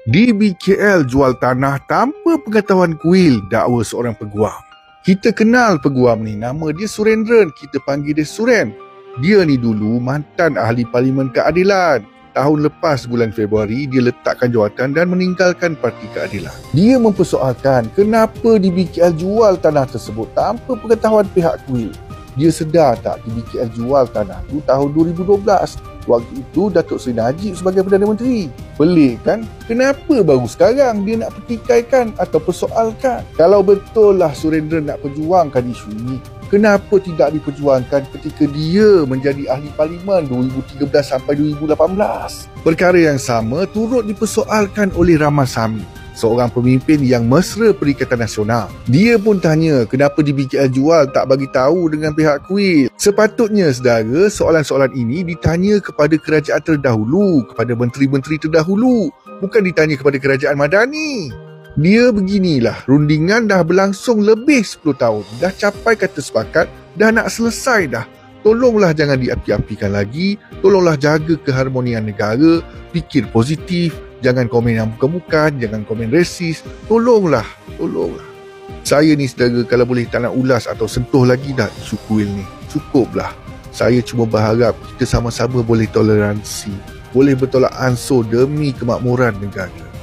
Di BKL jual tanah tanpa pengetahuan kuil, dakwa seorang peguam. Kita kenal peguam ni, nama dia Surendran, kita panggil dia Suren. Dia ni dulu mantan ahli Parlimen Keadilan. Tahun lepas bulan Februari, dia letakkan jawatan dan meninggalkan Parti Keadilan. Dia mempersoalkan kenapa di BKL jual tanah tersebut tanpa pengetahuan pihak kuil. Dia sedar tak di BKL jual tanah tu tahun 2012. Waktu itu Datuk Seri Najib sebagai Perdana Menteri. Pelik kan? Kenapa baru sekarang dia nak pertikaikan atau persoalkan? Kalau betul lah Surendran nak perjuangkan isu ini, kenapa tidak diperjuangkan ketika dia menjadi ahli parlimen 2013 sampai 2018? Perkara yang sama turut dipersoalkan oleh Ramasamy, seorang pemimpin yang mesra Perikatan Nasional. Dia pun tanya kenapa di BKL jual tak bagi tahu dengan pihak kuil. Sepatutnya saudara, soalan-soalan ini ditanya kepada kerajaan terdahulu, kepada menteri-menteri terdahulu, bukan ditanya kepada kerajaan Madani. Dia beginilah, rundingan dah berlangsung lebih 10 tahun, dah capai kata sepakat, dah nak selesai dah. Tolonglah jangan diapi-apikan lagi, tolonglah jaga keharmonian negara, fikir positif, jangan komen yang bukan-bukan, jangan komen resis. Tolonglah. Saya ni saudara, kalau boleh tak nak ulas atau sentuh lagi dah isu kuil ni. Cukuplah. Saya cuma berharap kita sama-sama boleh toleransi, boleh bertolak ansur demi kemakmuran negara.